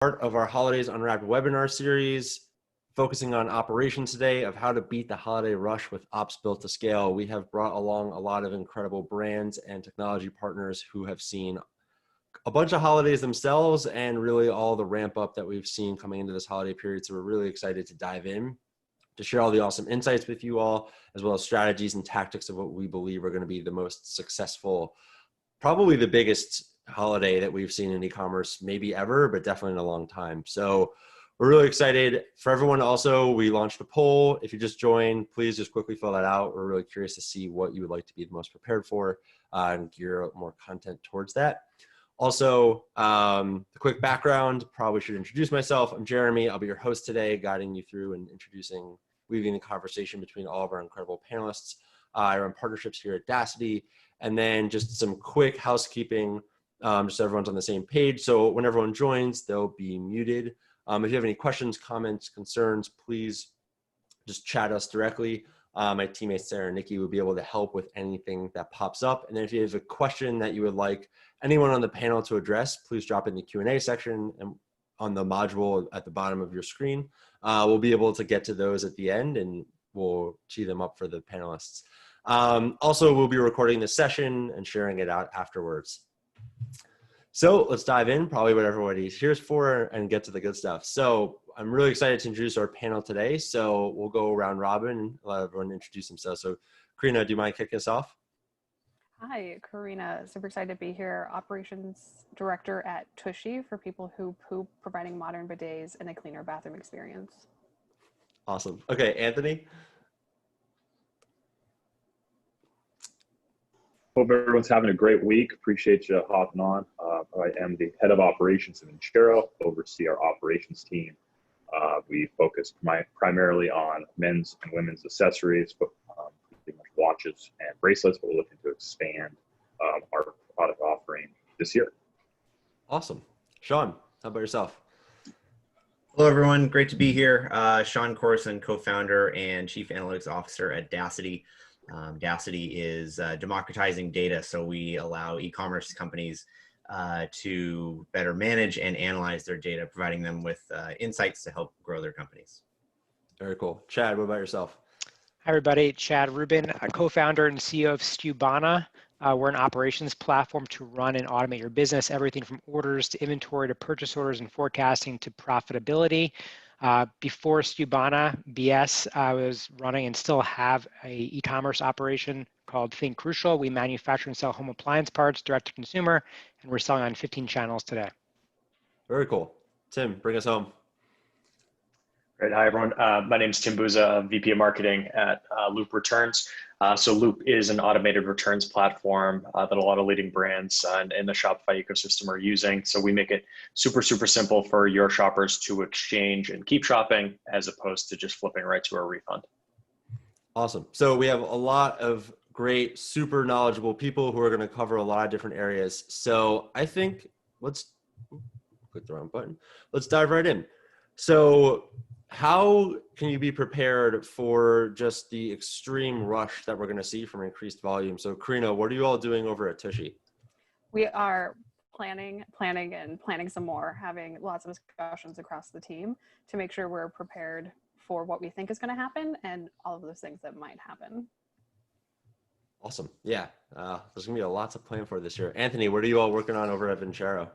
Part of our Holidays Unwrapped webinar series, focusing on operations today of how to beat the holiday rush with ops built to scale. We have brought along a lot of incredible brands and technology partners who have seen a bunch of holidays themselves and really all the ramp up that we've seen coming into this holiday period. So we're really excited to dive in to share all the awesome insights with you all, as well as strategies and tactics of what we believe are going to be the most successful, probably the biggest holiday that we've seen in e-commerce maybe ever, but definitely in a long time. So we're really excited. For everyone also, we launched a poll. If you just joined, please just quickly fill that out. We're really curious to see what you would like to be the most prepared for and gear more content towards that. Also, a quick background, probably should introduce myself. I'm Jeremy. I'll be your host today, guiding you through and weaving the conversation between all of our incredible panelists. I run partnerships here at Dacity. And then just some quick housekeeping, just so everyone's on the same page. So when everyone joins, they'll be muted. If you have any questions, comments, concerns, please just chat us directly. My teammates Sarah and Nikki will be able to help with anything that pops up. And then if you have a question that you would like anyone on the panel to address, please drop it in the Q&A section and on the module at the bottom of your screen. We'll be able to get to those at the end and we'll tee them up for the panelists. Also, we'll be recording this session and sharing it out afterwards. So let's dive in, probably what everybody's here for, and get to the good stuff. So I'm really excited to introduce our panel today. So we'll go around robin and let everyone introduce themselves. So Karina, do you mind kicking us off? Hi, Karina. Super excited to be here. Operations Director at TUSHY for people who poop, providing modern bidets and a cleaner bathroom experience. Awesome. Okay, Anthony. Hope everyone's having a great week. Appreciate you hopping on. I am the head of operations at Vincero, oversee our operations team. We focus primarily on men's and women's accessories, but pretty much watches and bracelets, but we're looking to expand our product offering this year. Awesome. Sean, how about yourself? Hello, everyone. Great to be here. Sean Corson, co-founder and chief analytics officer at Dacity. Dacity is democratizing data, so we allow e-commerce companies to better manage and analyze their data, providing them with insights to help grow their companies. Very cool. Chad, what about yourself? Hi, everybody. Chad Rubin, a co-founder and CEO of Stubana. We're an operations platform to run and automate your business, everything from orders to inventory to purchase orders and forecasting to profitability. Before Stubana, BS, I was running and still have a e-commerce operation called Think Crucial. We manufacture and sell home appliance parts direct to consumer, and we're selling on 15 channels today. Very cool. Tim, bring us home. Great. Hi, everyone. My name is Tim Buza, VP of Marketing at Loop Returns. So Loop is an automated returns platform that a lot of leading brands in the Shopify ecosystem are using. So we make it super, super simple for your shoppers to exchange and keep shopping as opposed to just flipping right to a refund. Awesome. So we have a lot of great, super knowledgeable people who are going to cover a lot of different areas. So I think let's click the wrong button. Let's dive right in. So how can you be prepared for just the extreme rush that we're going to see from increased volume? So Karina, what are you all doing over at Tushy? We are planning some more, having lots of discussions across the team to make sure we're prepared for what we think is going to happen and all of those things that might happen. Awesome. Yeah, there's going to be a lot to plan for this year. Anthony, what are you all working on over at Vincero?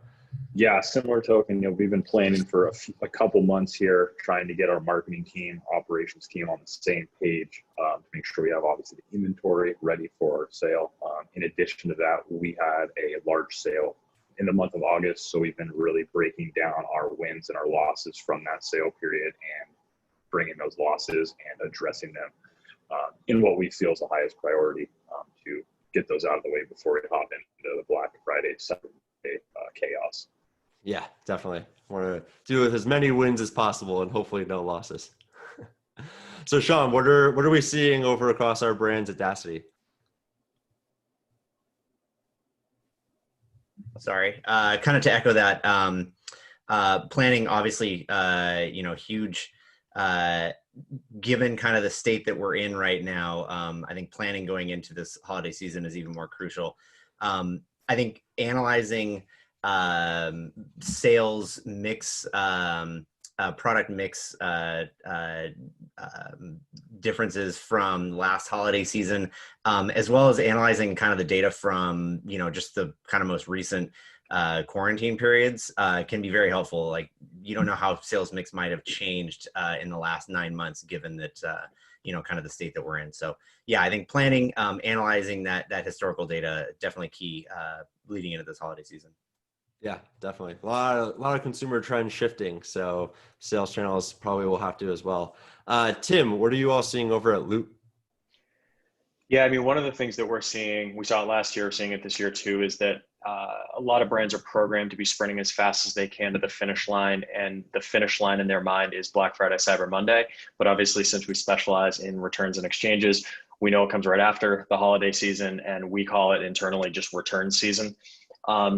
Yeah, similar token, we've been planning for a couple months here, trying to get our marketing team, operations team on the same page to make sure we have obviously the inventory ready for our sale. In addition to that, we had a large sale in the month of August, so we've been really breaking down our wins and our losses from that sale period and bringing those losses and addressing them in what we feel is the highest priority to get those out of the way before we hop into the Black Friday, Cyber Monday chaos. Yeah, definitely. Want to do with as many wins as possible and hopefully no losses. So Sean, what are we seeing over across our brands at Dacity? Sorry, kind of to echo that, planning obviously, huge, given kind of the state that we're in right now. I think planning going into this holiday season is even more crucial. I think analyzing sales mix, product mix differences from last holiday season, as well as analyzing kind of the data from, just the kind of most recent quarantine periods can be very helpful. Like, you don't know how sales mix might have changed in the last 9 months, given that, kind of the state that we're in. So yeah, I think planning, analyzing that historical data, definitely key leading into this holiday season. Yeah, definitely. A lot of consumer trend shifting. So sales channels probably will have to as well. Tim, what are you all seeing over at Loop? Yeah, I mean, one of the things that we're seeing, we saw it last year, we're seeing it this year too, is that a lot of brands are programmed to be sprinting as fast as they can to the finish line. And the finish line in their mind is Black Friday, Cyber Monday. But obviously, since we specialize in returns and exchanges, we know it comes right after the holiday season, and we call it internally just return season.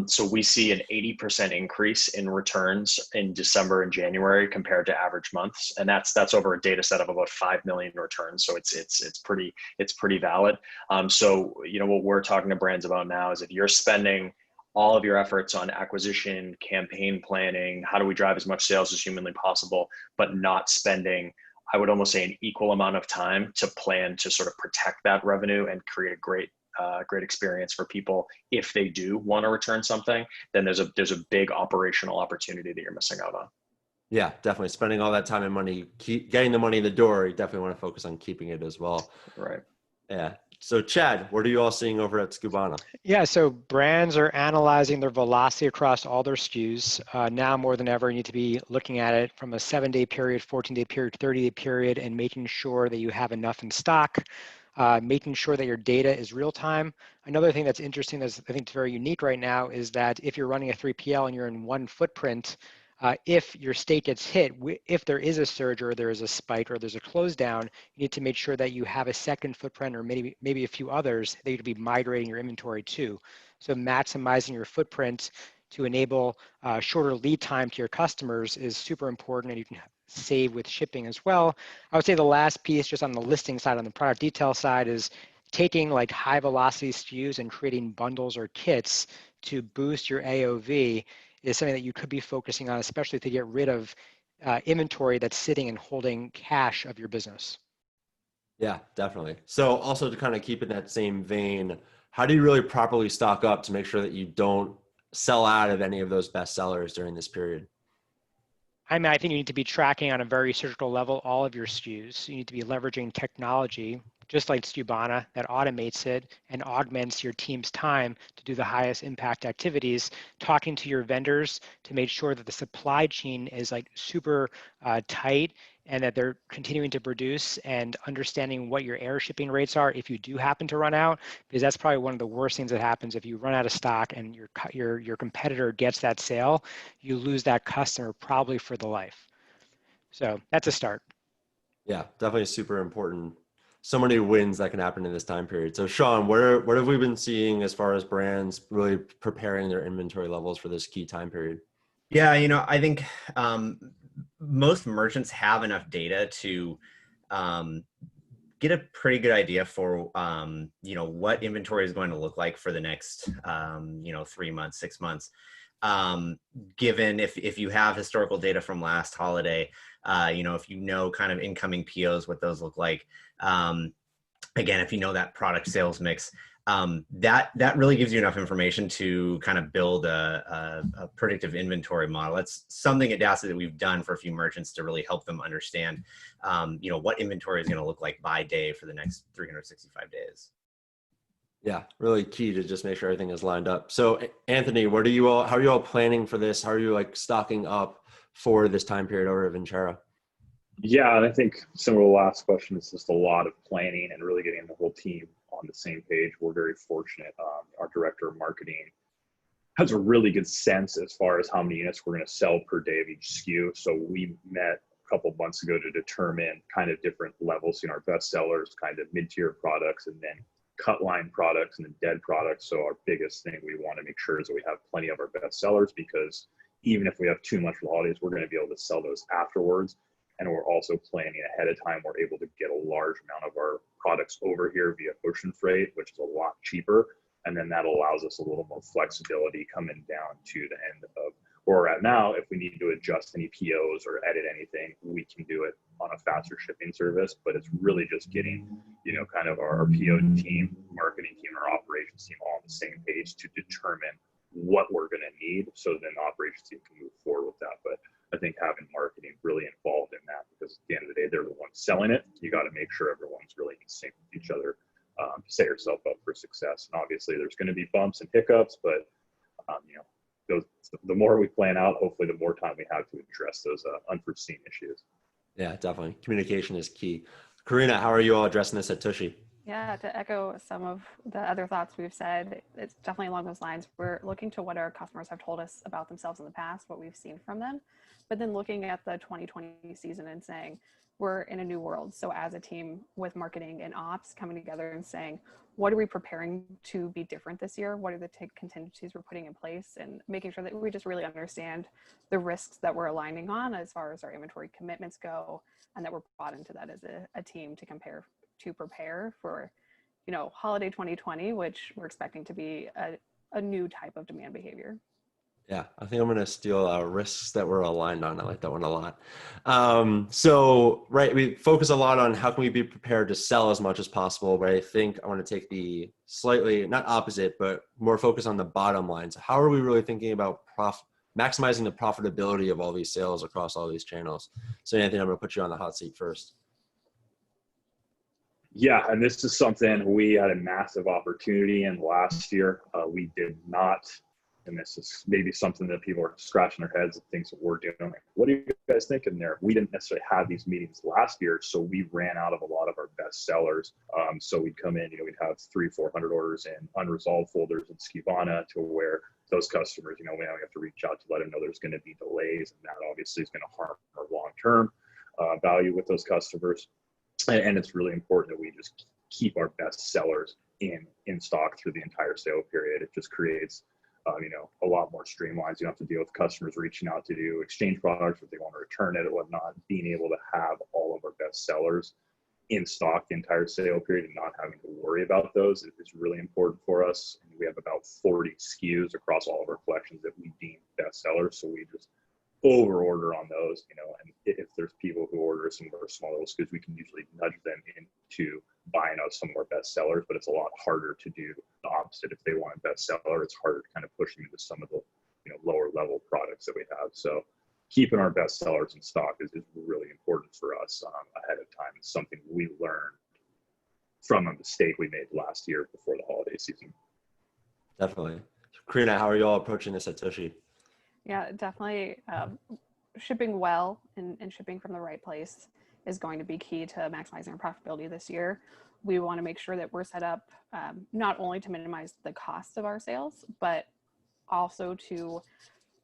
So we see an 80% increase in returns in December and January compared to average months, and that's over a data set of about 5 million returns. So it's pretty valid. So what we're talking to brands about now is if you're spending all of your efforts on acquisition, campaign planning, how do we drive as much sales as humanly possible, but not spending, I would almost say, an equal amount of time to plan to sort of protect that revenue and create a great experience for people if they do want to return something, then there's a big operational opportunity that you're missing out on. Yeah, definitely. Spending all that time and money, keep getting the money in the door. You definitely want to focus on keeping it as well. Right. Yeah. So Chad, what are you all seeing over at Skubana? Yeah, so brands are analyzing their velocity across all their SKUs. Now more than ever, you need to be looking at it from a 7-day period, 14-day period, 30-day period, and making sure that you have enough in stock, making sure that your data is real time. Another thing that's interesting that's I think is very unique right now is that if you're running a 3PL and you're in one footprint, if your state gets hit, if there is a surge or there is a spike or there's a close down, you need to make sure that you have a second footprint or maybe a few others that you'd be migrating your inventory to. So maximizing your footprint to enable shorter lead time to your customers is super important, and you can save with shipping as well. I would say the last piece, just on the listing side, on the product detail side, is taking like high velocity SKUs and creating bundles or kits to boost your AOV is something that you could be focusing on, especially to get rid of inventory that's sitting and holding cash of your business. Yeah, definitely. So also to kind of keep in that same vein, how do you really properly stock up to make sure that you don't sell out of any of those best sellers during this period? I mean, I think you need to be tracking on a very surgical level all of your SKUs. You need to be leveraging technology, just like Skubana, that automates it and augments your team's time to do the highest impact activities, talking to your vendors to make sure that the supply chain is like super tight and that they're continuing to produce, and understanding what your air shipping rates are if you do happen to run out, because that's probably one of the worst things that happens. If you run out of stock and your competitor gets that sale, you lose that customer probably for the life. So that's a start. Yeah, definitely super important. So many wins that can happen in this time period. So Sean, what have we been seeing as far as brands really preparing their inventory levels for this key time period? Yeah, I think most merchants have enough data to get a pretty good idea for what inventory is going to look like for the next 3 months, 6 months. Given if you have historical data from last holiday, if you know kind of incoming POs, what those look like. Again, if you know that product sales mix, that really gives you enough information to kind of build a predictive inventory model. That's something at Dacity that we've done for a few merchants to really help them understand, what inventory is going to look like by day for the next 365 days. Yeah, really key to just make sure everything is lined up. So Anthony, how are you all planning for this? How are you like stocking up for this time period over at Vincero? Yeah, and I think similar to the last question, it's just a lot of planning and really getting the whole team on the same page. We're very fortunate. Our director of marketing has a really good sense as far as how many units we're going to sell per day of each SKU. So we met a couple of months ago to determine kind of different levels, our best sellers, kind of mid-tier products, and then cut line products and then dead products. So our biggest thing we want to make sure is that we have plenty of our best sellers, because even if we have too much for the holidays, we're going to be able to sell those afterwards. And we're also planning ahead of time. We're able to get a large amount of our products over here via ocean freight, which is a lot cheaper. And then that allows us a little more flexibility coming down to the end of where we're at now. If we need to adjust any POs or edit anything, we can do it on a faster shipping service. But it's really just getting, kind of our PO team, marketing team, our operations team all on the same page to determine what we're going to need, so then the operations team can move forward with that. But I think having marketing really involved in that, because at the end of the day, they're the ones selling it. You got to make sure everyone's really in sync with each other to set yourself up for success. And obviously, there's going to be bumps and hiccups, but the more we plan out, hopefully, the more time we have to address those unforeseen issues. Yeah, definitely. Communication is key. Karina, how are you all addressing this at Tushy? Yeah, to echo some of the other thoughts we've said, it's definitely along those lines. We're looking to what our customers have told us about themselves in the past, what we've seen from them, but then looking at the 2020 season and saying, we're in a new world. So as a team with marketing and ops coming together and saying, what are we preparing to be different this year? What are the contingencies we're putting in place, and making sure that we just really understand the risks that we're aligning on as far as our inventory commitments go, and that we're bought into that as a team to prepare for, holiday 2020, which we're expecting to be a new type of demand behavior. Yeah, I think I'm going to steal risks that we're aligned on. I like that one a lot. So, right, we focus a lot on how can we be prepared to sell as much as possible, but I think I want to take the slightly, not opposite, but more focus on the bottom line. So how are we really thinking about maximizing the profitability of all these sales across all these channels? So Anthony, I'm going to put you on the hot seat first. Yeah, and this is something we had a massive opportunity in last year. We did not, and this is maybe something that people are scratching their heads at things that we're doing. Like, what are you guys thinking there? We didn't necessarily have these meetings last year, so we ran out of a lot of our best sellers. So we'd come in, we'd have 300-400 orders in unresolved folders in Skivana, to where those customers, we have to reach out to let them know there's going to be delays, and that obviously is going to harm our long-term value with those customers. And it's really important that we just keep our best sellers in stock through the entire sale period. It just creates, a lot more streamlines. You don't have to deal with customers reaching out to do exchange products if they want to return it or whatnot. Being able to have all of our best sellers in stock the entire sale period and not having to worry about those is really important for us. And we have about 40 SKUs across all of our collections that we deem best sellers. So we just over order on those, and if there's people who order some of our smaller SKUs, we can usually nudge them into buying out some of our best sellers, but it's a lot harder to do the opposite. If they want a best seller, it's harder to kind of push them into some of the lower level products that we have. So keeping our best sellers in stock is really important for us ahead of time. It's something we learned from a mistake we made last year before the holiday season. Definitely. Karina, how are you all approaching this at Tushy? Yeah, definitely. Shipping well and shipping from the right place is going to be key to maximizing our profitability this year. We want to make sure that we're set up not only to minimize the cost of our sales, but also to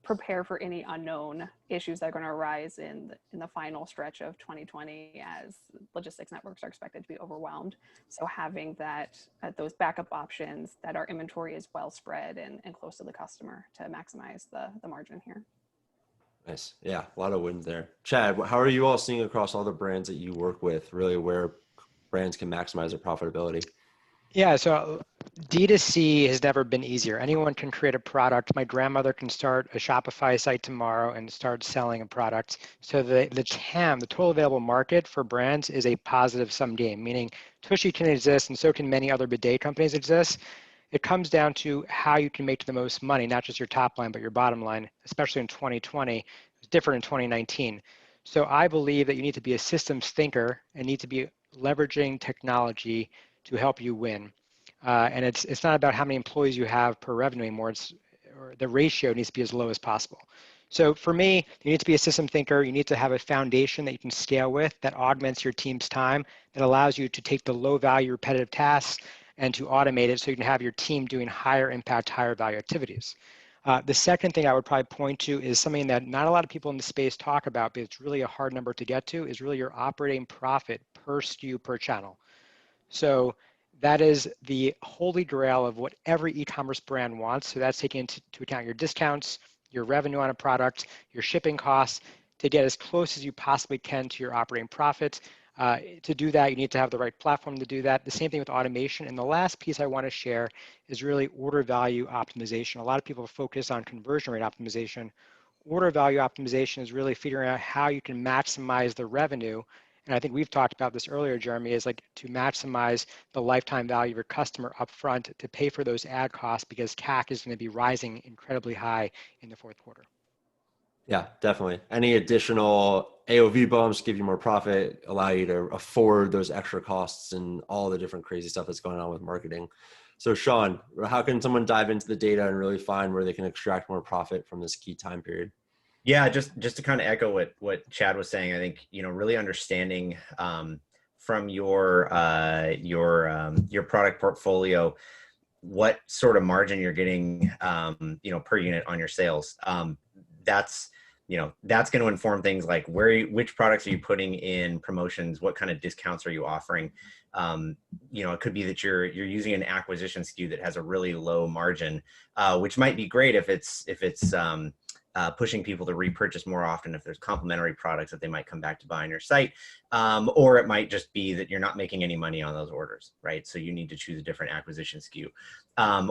prepare for any unknown issues that are going to arise in the final stretch of 2020, as logistics networks are expected to be overwhelmed. So having those backup options, that our inventory is well spread and close to the customer to maximize the margin here. Nice. Yeah, a lot of wins there. Chad, how are you all seeing across all the brands that you work with, really where brands can maximize their profitability? Yeah, so D2C has never been easier. Anyone can create a product. My grandmother can start a Shopify site tomorrow and start selling a product. So the TAM, the total available market for brands, is a positive sum game, meaning Tushy can exist and so can many other bidet companies exist. It comes down to how you can make the most money, not just your top line, but your bottom line, especially in 2020. It's different in 2019. So I believe that you need to be a systems thinker and need to be leveraging technology to help you win. And it's not about how many employees you have per revenue anymore. Or the ratio needs to be as low as possible. So for me, you need to be a system thinker. You need to have a foundation that you can scale with that augments your team's time, that allows you to take the low value repetitive tasks and to automate it so you can have your team doing higher impact, higher value activities. The second thing I would probably point to is something that not a lot of people in the space talk about, but it's really a hard number to get to, is really your operating profit per SKU per channel. So that is the holy grail of what every e-commerce brand wants. So that's taking into account your discounts, your revenue on a product, your shipping costs, to get as close as you possibly can to your operating profits. To do that, you need to have the right platform to do that. The same thing with automation. And the last piece I want to share is really order value optimization. A lot of people focus on conversion rate optimization. Order value optimization is really figuring out how you can maximize the revenue. And I think we've talked about this earlier, Jeremy, is like to maximize the lifetime value of your customer upfront to pay for those ad costs, because CAC is going to be rising incredibly high in the fourth quarter. Yeah, definitely. Any additional AOV bumps give you more profit, allow you to afford those extra costs and all the different crazy stuff that's going on with marketing. So Sean, how can someone dive into the data and really find where they can extract more profit from this key time period? Yeah, just to kind of echo what Chad was saying, I think, really understanding from your product portfolio what sort of margin you're getting, per unit on your sales. That's going to inform things like which products are you putting in promotions, what kind of discounts are you offering. It could be that you're using an acquisition SKU that has a really low margin, which might be great if it's pushing people to repurchase more often, if there's complementary products that they might come back to buy on your site, or it might just be that you're not making any money on those orders, right? So you need to choose a different acquisition SKU.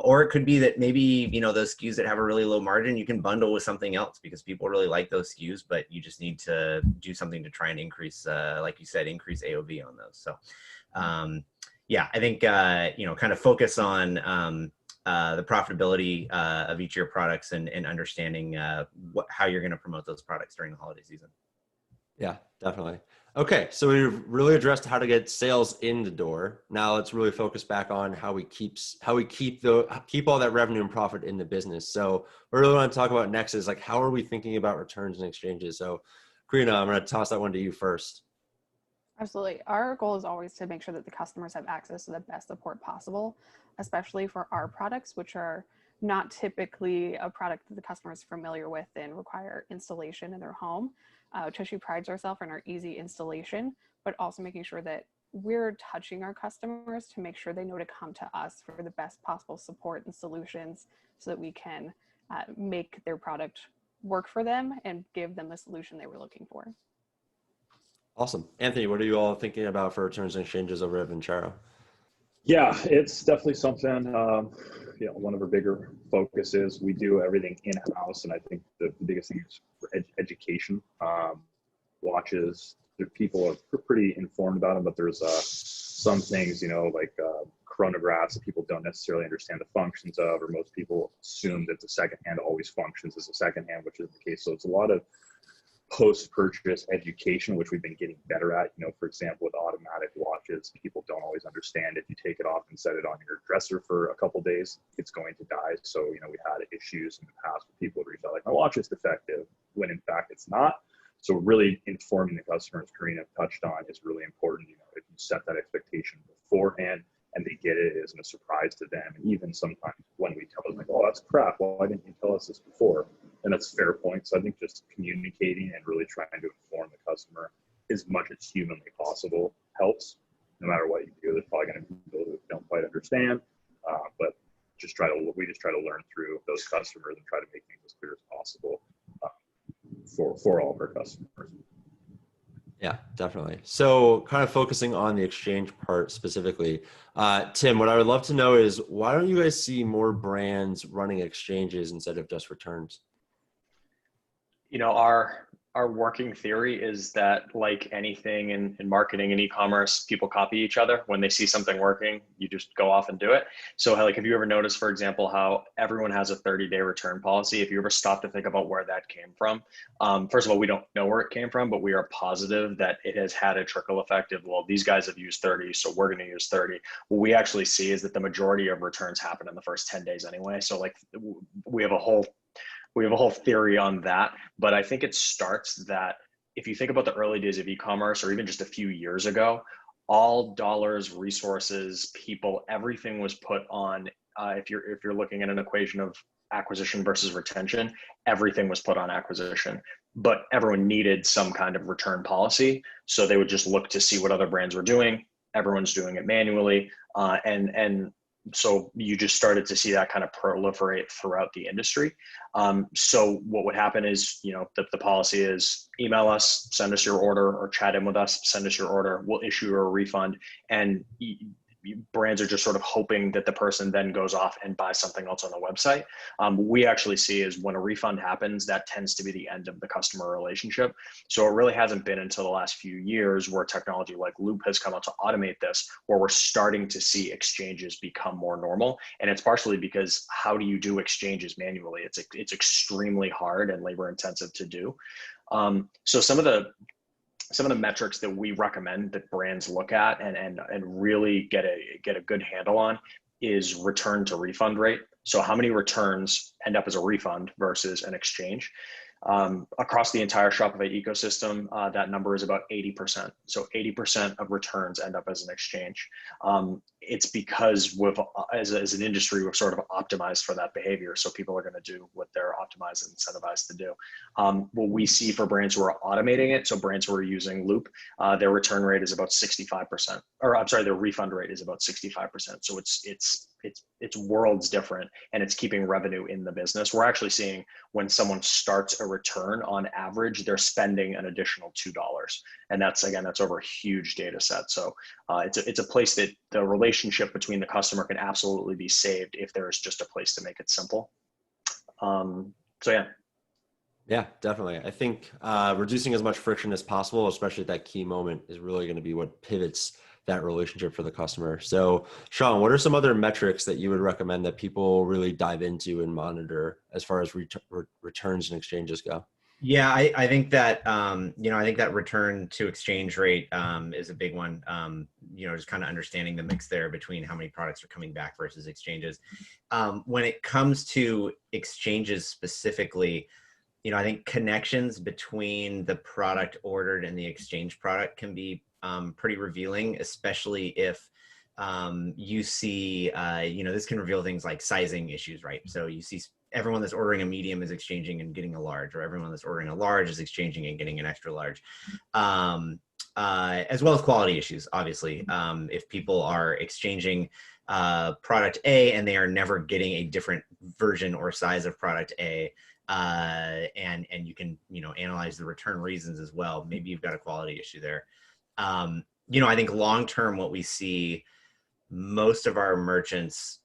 Or it could be that maybe, those SKUs that have a really low margin, you can bundle with something else because people really like those SKUs, but you just need to do something to try and increase, like you said, increase AOV on those. So I think, kind of focus on the profitability of each of your products and understanding how you're going to promote those products during the holiday season. Yeah, definitely. Okay, so we've really addressed how to get sales in the door. Now let's really focus back on how we keep all that revenue and profit in the business. So what I really want to talk about next is like, how are we thinking about returns and exchanges? So Karina, I'm going to toss that one to you first. Absolutely. Our goal is always to make sure that the customers have access to the best support possible, especially for our products, which are not typically a product that the customer is familiar with and require installation in their home. Tushy prides ourselves on our easy installation, but also making sure that we're touching our customers to make sure they know to come to us for the best possible support and solutions so that we can make their product work for them and give them the solution they were looking for. Awesome. Anthony, what are you all thinking about for returns and exchanges over at Vincero? Yeah, it's definitely something, one of our bigger focuses. We do everything in-house, and I think the biggest thing is for education. Watches, people are pretty informed about them, but there's some things, like chronographs that people don't necessarily understand the functions of, or most people assume that the second hand always functions as a second hand, which is the case. So it's a lot of post-purchase education, which we've been getting better at. For example, with automatic watches, people don't always understand if you take it off and set it on your dresser for a couple days, it's going to die. So, we had issues in the past with people who reach out like, my watch is defective, when in fact it's not. So really informing the customer, as Karina touched on, is really important. If you set that expectation beforehand and they get it, it isn't a surprise to them. And even sometimes when we tell them like, oh, that's crap, well, why didn't you tell us this before? And that's a fair point. So I think just communicating and really trying to inform the customer as much as humanly possible helps. No matter what you do, there's probably going to be people who don't quite understand, but we just try to learn through those customers and try to make things as clear as possible for all of our customers. Yeah, definitely. So kind of focusing on the exchange part specifically, Tim, what I would love to know is, why don't you guys see more brands running exchanges instead of just returns? Our working theory is that, like anything in marketing and e-commerce, people copy each other. When they see something working, you just go off and do it. So like, have you ever noticed, for example, how everyone has a 30-day return policy? If you ever stop to think about where that came from, first of all, we don't know where it came from, but we are positive that it has had a trickle effect of, well, these guys have used 30, so we're going to use 30. What we actually see is that the majority of returns happen in the first 10 days anyway. So like, we have a whole theory on that, but I think it starts that if you think about the early days of e-commerce, or even just a few years ago, all dollars, resources, people, everything was put on, if you're looking at an equation of acquisition versus retention, everything was put on acquisition, but everyone needed some kind of return policy. So they would just look to see what other brands were doing. Everyone's doing it manually. And So you just started to see that kind of proliferate throughout the industry. So what would happen is, the policy is email us, send us your order, or chat in with us, send us your order. We'll issue you a refund. And brands are just sort of hoping that the person then goes off and buys something else on the website. We actually see is when a refund happens, that tends to be the end of the customer relationship. So it really hasn't been until the last few years where technology like Loop has come out to automate this, where we're starting to see exchanges become more normal. And it's partially because how do you do exchanges manually? It's extremely hard and labor intensive to do. So some of the metrics that we recommend that brands look at and really get a good handle on is return to refund rate. So how many returns end up as a refund versus an exchange? Across the entire Shopify ecosystem, that number is about 80%. So 80% of returns end up as an exchange. It's because as an industry, we've sort of optimized for that behavior. So people are going to do what they're optimized and incentivized to do. What we see for brands who are automating it, so brands who are using Loop, their return rate is about 65%, or I'm sorry, their refund rate is about 65%. So it's worlds different, and it's keeping revenue in the business. We're actually seeing when someone starts a return, on average, they're spending an additional $2. And that's over a huge data set. So it's a place that the relationship between the customer can absolutely be saved if there is just a place to make it simple. So yeah. Yeah, definitely. I think reducing as much friction as possible, especially at that key moment, is really going to be what pivots that relationship for the customer. So Sean, what are some other metrics that you would recommend that people really dive into and monitor as far as returns and exchanges go? Yeah, I think that, I think that return to exchange rate is a big one. Just kind of understanding the mix there between how many products are coming back versus exchanges. When it comes to exchanges specifically, I think connections between the product ordered and the exchange product can be pretty revealing, especially if you see, this can reveal things like sizing issues, right? So you see everyone that's ordering a medium is exchanging and getting a large, or everyone that's ordering a large is exchanging and getting an extra large. As well as quality issues, obviously. If people are exchanging product A and they are never getting a different version or size of product A, and you can, analyze the return reasons as well. Maybe you've got a quality issue there. I think long-term, what we see most of our merchants,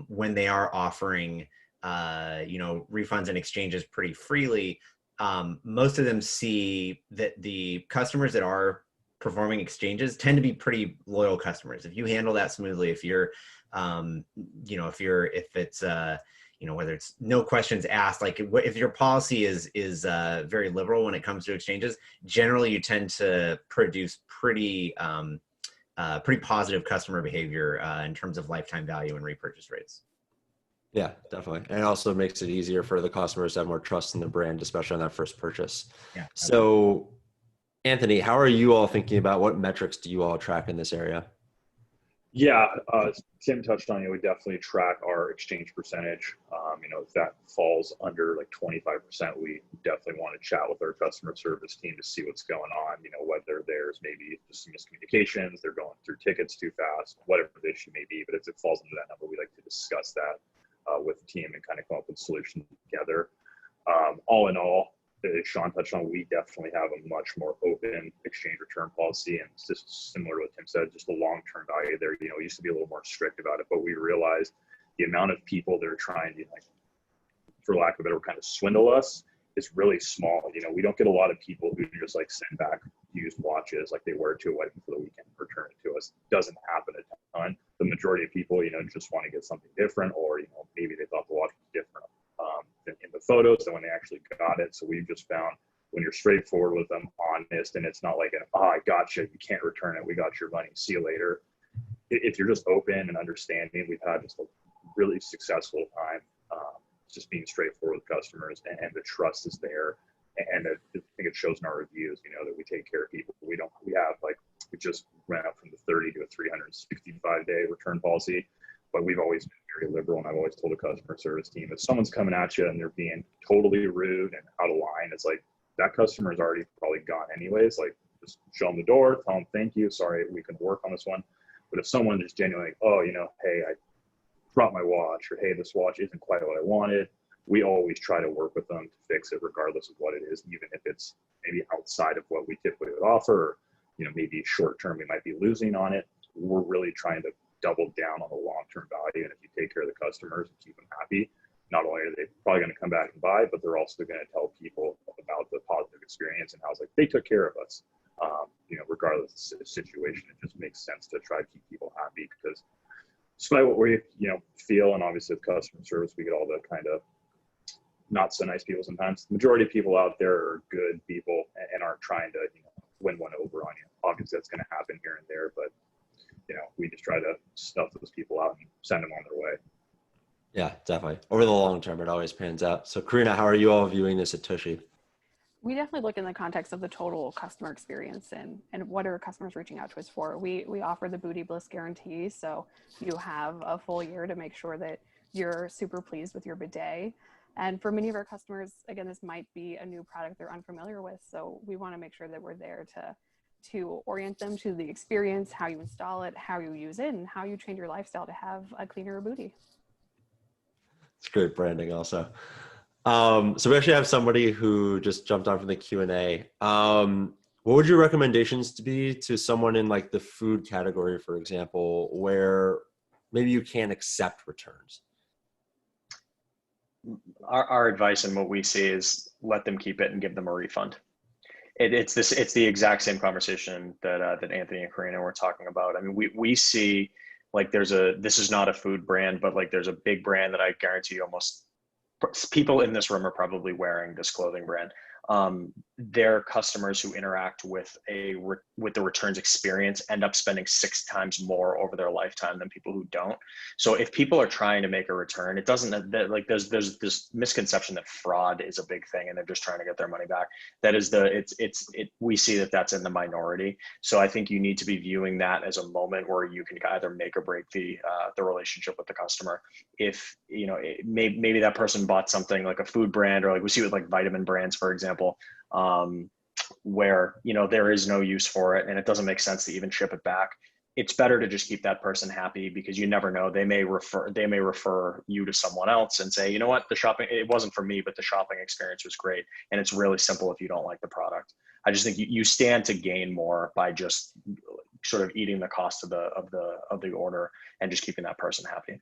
when they are offering, refunds and exchanges pretty freely, most of them see that the customers that are performing exchanges tend to be pretty loyal customers. If you handle that smoothly, if it's whether it's no questions asked, like if your policy is very liberal when it comes to exchanges, generally you tend to produce pretty positive customer behavior in terms of lifetime value and repurchase rates. Yeah, definitely. And it also makes it easier for the customers to have more trust in the brand, especially on that first purchase. Yeah. So Anthony, how are you all thinking about what metrics do you all track in this area? Yeah, Tim touched on it. We definitely track our exchange percentage. If that falls under like 25%, we definitely want to chat with our customer service team to see what's going on. Whether there's maybe just some miscommunications, they're going through tickets too fast, whatever the issue may be. But if it falls into that number, we like to discuss that with the team and kind of come up with solutions together. All in all, as Sean touched on, we definitely have a much more open exchange return policy, and it's just similar to what Tim said, just the long-term value there. We used to be a little more strict about it, but we realized the amount of people that are trying to, for lack of a better word, kind of swindle us is really small. We don't get a lot of people who just send back used watches, like they wear to a wedding for the weekend, return it to us. It doesn't happen a ton. The majority of people, just want to get something different, or maybe they thought the watch was different in the photos than when they actually got it. So we've just found when you're straightforward with them, honest, and it's not like I got you, you can't return it, we got your money, see you later. If you're just open and understanding, we've had just a really successful time just being straightforward with customers, and the trust is there. And I think it shows in our reviews, that we take care of people. We just ran up from the 30 to a 365-day return policy. But we've always been very liberal, and I've always told the customer service team, if someone's coming at you and they're being totally rude and out of line, it's like that customer is already probably gone anyways. Just show them the door, tell them thank you, sorry, we can work on this one. But if someone is genuinely, hey, dropped my watch, or hey, this watch isn't quite what I wanted. We always try to work with them to fix it regardless of what it is, even if it's maybe outside of what we typically would offer, or, you know, maybe short term we might be losing on it. We're really trying to double down on the long-term value. And if you take care of the customers and keep them happy, not only are they probably going to come back and buy, but they're also going to tell people about the positive experience and how it's like they took care of us. You know, regardless of the situation, it just makes sense to try to keep people happy, because despite what we, you know, feel, and obviously with customer service, we get all the kind of not so nice people sometimes. The majority of people out there are good people and aren't trying to, you know, win one over on you. Obviously that's going to happen here and there, but, you know, we just try to stuff those people out and send them on their way. Yeah, definitely. Over the long term, it always pans out. So Karina, how are you all viewing this at Tushy? We definitely look in the context of the total customer experience and what are customers reaching out to us for. We offer the Booty Bliss guarantee, so you have a full year to make sure that you're super pleased with your bidet. And for many of our customers, again, this might be a new product they're unfamiliar with, so we want to make sure that we're there to orient them to the experience, how you install it, how you use it, and how you change your lifestyle to have a cleaner booty. It's great branding also. So we actually have somebody who just jumped on from the Q&A. What would your recommendations to be to someone in like the food category, for example, where maybe you can't accept returns? Our advice and what we see is let them keep it and give them a refund. It's the exact same conversation that Anthony and Karina were talking about. I mean, we see like this is not a food brand, but like there's a big brand that I guarantee almost people in this room are probably wearing this clothing brand. Their customers who interact with the returns experience end up spending 6 times more over their lifetime than people who don't. So if people are trying to make a return, it doesn't, like there's this misconception that fraud is a big thing and they're just trying to get their money back. That is we see that that's in the minority. So I think you need to be viewing that as a moment where you can either make or break the relationship with the customer. If, you know, maybe that person bought something like a food brand, or like we see with like vitamin brands, for example, where, you know, there is no use for it and it doesn't make sense to even ship it back. It's better to just keep that person happy, because you never know, they may refer you to someone else and say, you know what, it wasn't for me, but the shopping experience was great. And it's really simple if you don't like the product. I just think you stand to gain more by just sort of eating the cost of the order and just keeping that person happy.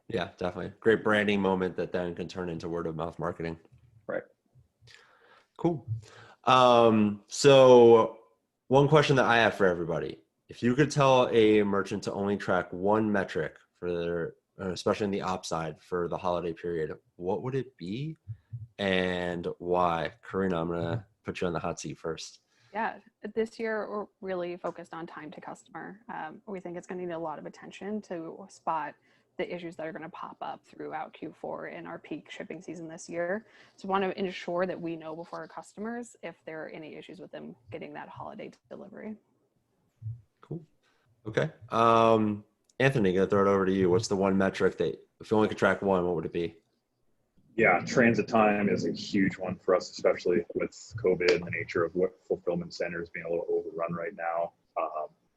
Yeah, definitely. Great branding moment that then can turn into word of mouth marketing. Right. Cool. So one question that I have for everybody: if you could tell a merchant to only track one metric for their, especially in the op side for the holiday period, what would it be and why? Karina, I'm going to put you on the hot seat first. Yeah, this year we're really focused on time to customer. We think it's going to need a lot of attention to spot the issues that are going to pop up throughout Q4 in our peak shipping season this year. So we want to ensure that we know before our customers if there are any issues with them getting that holiday delivery. Cool. Okay. Anthony, gonna throw it over to you. What's the one metric that, if you only could track one, what would it be? Yeah, transit time is a huge one for us, especially with COVID and the nature of what fulfillment centers being a little overrun right now.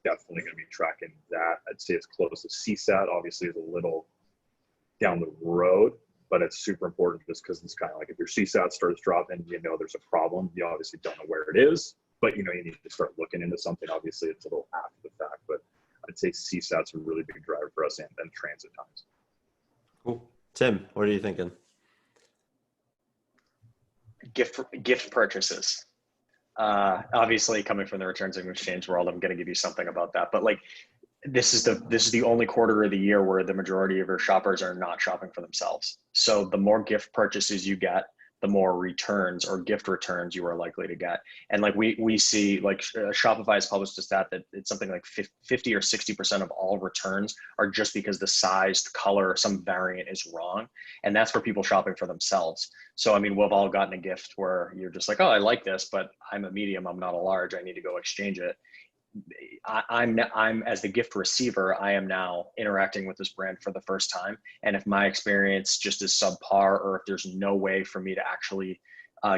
Definitely going to be tracking that. I'd say it's close to CSAT. Obviously, is a little down the road, but it's super important just because it's kind of like if your CSAT starts dropping, you know there's a problem. You obviously don't know where it is, but you know you need to start looking into something. Obviously, it's a little after the fact, but I'd say CSAT's a really big driver for us, and then transit times. Cool. Tim, what are you thinking? Gift purchases. Obviously, coming from the returns and exchange world, I'm going to give you something about that. But like, this is the only quarter of the year where the majority of your shoppers are not shopping for themselves. So the more gift purchases you get, the more returns or gift returns you are likely to get. And like we see, like Shopify has published a stat that it's something like 50 or 60% of all returns are just because the size, color, some variant is wrong. And that's for people shopping for themselves. So, I mean, we've all gotten a gift where you're just like, oh, I like this, but I'm a medium, I'm not a large, I need to go exchange it. I'm as the gift receiver, I am now interacting with this brand for the first time. And if my experience just is subpar, or if there's no way for me to actually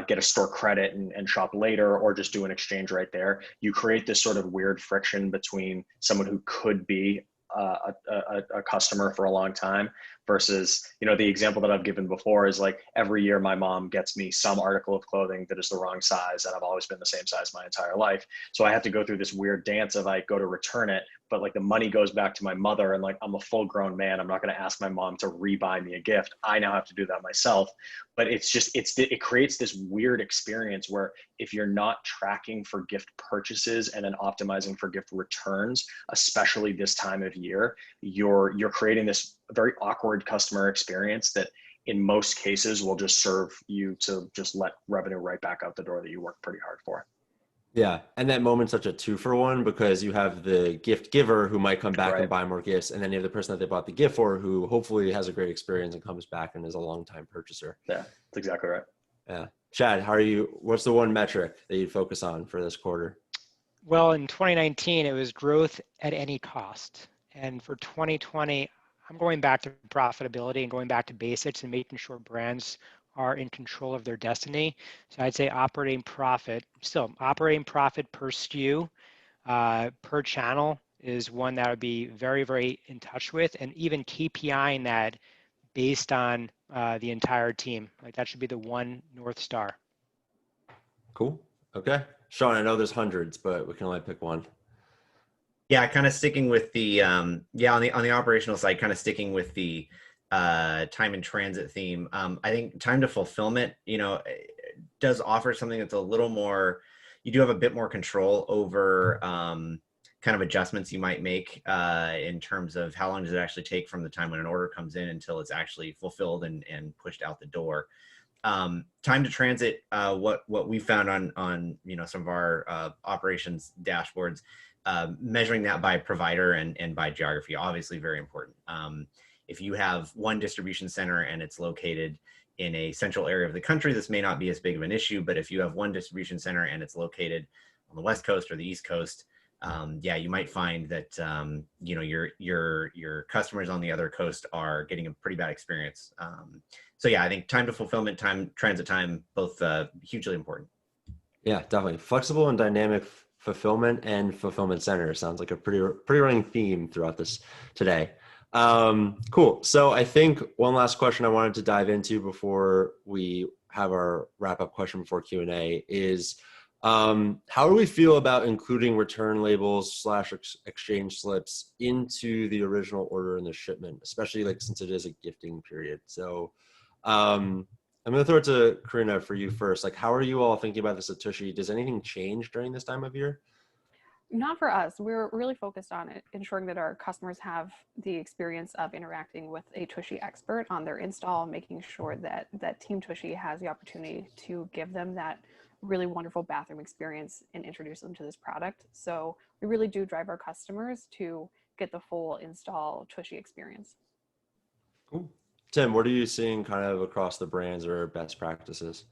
get a store credit and shop later, or just do an exchange right there, you create this sort of weird friction between someone who could be a customer for a long time versus, you know, the example that I've given before is like every year my mom gets me some article of clothing that is the wrong size and I've always been the same size my entire life. So I have to go through this weird dance of I go to return it, but like the money goes back to my mother and like I'm a full grown man. I'm not going to ask my mom to rebuy me a gift. I now have to do that myself. But it's just, it creates this weird experience where if you're not tracking for gift purchases and then optimizing for gift returns, especially this time of year, you're creating this very awkward customer experience that in most cases will just serve you to just let revenue right back out the door that you worked pretty hard for. Yeah. And that moment's such a 2-for-1 because you have the gift giver who might come back Right. and buy more gifts. And then you have the person that they bought the gift for who hopefully has a great experience and comes back and is a long-time purchaser. Yeah, that's exactly right. Yeah. Chad, what's the one metric that you focus on for this quarter? Well, in 2019, it was growth at any cost. And for 2020, I'm going back to profitability and going back to basics and making sure brands are in control of their destiny. So I'd say operating profit per SKU, per channel is one that I would be very, very in touch with, and even KPIing that based on the entire team. Like that should be the one North Star. Cool. Okay. Sean, I know there's hundreds, but we can only pick one. Yeah, kind of sticking with the on the operational side, kind of sticking with the time in transit theme. I think time to fulfillment, you know, does offer something that's a little more. You do have a bit more control over kind of adjustments you might make in terms of how long does it actually take from the time when an order comes in until it's actually fulfilled and pushed out the door. Time to transit, what we found on you know some of our operations dashboards, measuring that by provider and by geography, obviously very important. If you have one distribution center and it's located in a central area of the country, this may not be as big of an issue, but if you have one distribution center and it's located on the West Coast or the East Coast, yeah, you might find that you know your customers on the other coast are getting a pretty bad experience. So yeah, I think time to fulfillment, transit time, both hugely important. Yeah, definitely. Flexible and dynamic fulfillment and fulfillment center sounds like a pretty running theme throughout this today. Cool. So I think one last question I wanted to dive into before we have our wrap-up question before Q&A is, how do we feel about including return labels / exchange slips into the original order and the shipment, especially like since it is a gifting period? So I'm going to throw it to Karina for you first. Like, how are you all thinking about this at Tushy? Does anything change during this time of year? Not for us. We're really focused on ensuring that our customers have the experience of interacting with a Tushy expert on their install, making sure that Team Tushy has the opportunity to give them that really wonderful bathroom experience and introduce them to this product. So we really do drive our customers to get the full install Tushy experience. Cool. Tim, what are you seeing kind of across the brands or best practices?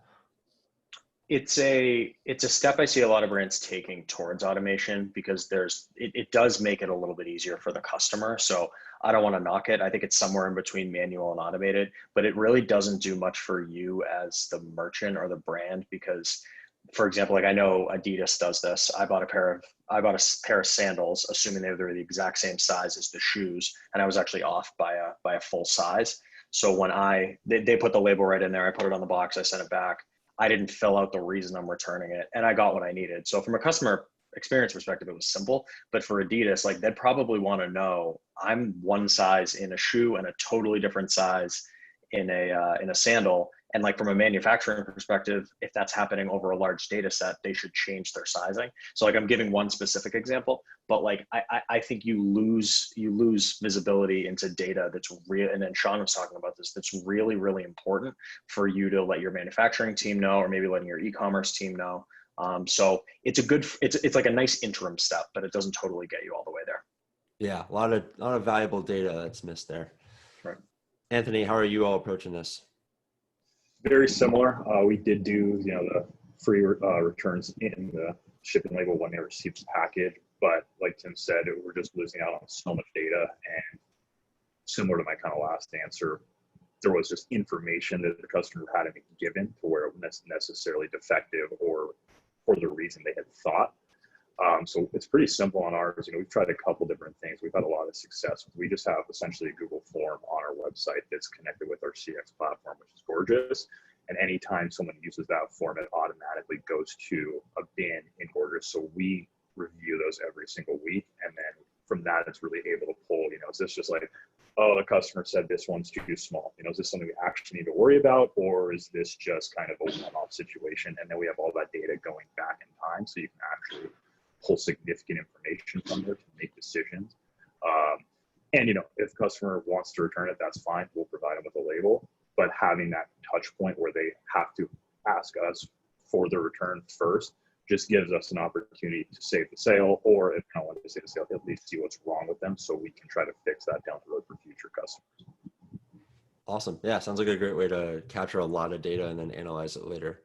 It's a step I see a lot of brands taking towards automation because it does make it a little bit easier for the customer. So I don't want to knock it. I think it's somewhere in between manual and automated, but it really doesn't do much for you as the merchant or the brand because, for example, like I know Adidas does this. I bought a pair of sandals, assuming they were the exact same size as the shoes, and I was actually off by a full size. So when they put the label right in there, I put it on the box, I sent it back. I didn't fill out the reason I'm returning it, and I got what I needed. So from a customer experience perspective, it was simple. But for Adidas, like they'd probably want to know I'm one size in a shoe and a totally different size in a sandal. And like from a manufacturing perspective, if that's happening over a large data set, they should change their sizing. So like I'm giving one specific example, but like I think you lose visibility into data that's real. And then Sean was talking about this, that's really, really important for you to let your manufacturing team know, or maybe letting your e-commerce team know. So it's like a nice interim step, but it doesn't totally get you all the way there. Yeah, a lot of valuable data that's missed there. Right. Anthony, how are you all approaching this? Very similar. We did do, the free returns in the shipping label when they received the package, but like Tim said, we're just losing out on so much data. And similar to my kind of last answer, there was just information that the customer hadn't been given to where it was necessarily defective or for the reason they had thought. So it's pretty simple on ours. We've tried a couple different things. We've had a lot of success. We just have essentially a Google form on our website that's connected with our CX platform, which is gorgeous. And anytime someone uses that form, it automatically goes to a bin in order. So we review those every single week. And then from that, it's really able to pull, is this just like, oh, the customer said this one's too small. Is this something we actually need to worry about, or is this just kind of a one-off situation? And then we have all that data going back in time, so you can actually pull significant information from there to make decisions. And if the customer wants to return it, that's fine. We'll provide them with a label. But having that touch point where they have to ask us for the return first just gives us an opportunity to save the sale, or if they don't want to save the sale, at least see what's wrong with them so we can try to fix that down the road for future customers. Awesome. Yeah, sounds like a great way to capture a lot of data and then analyze it later.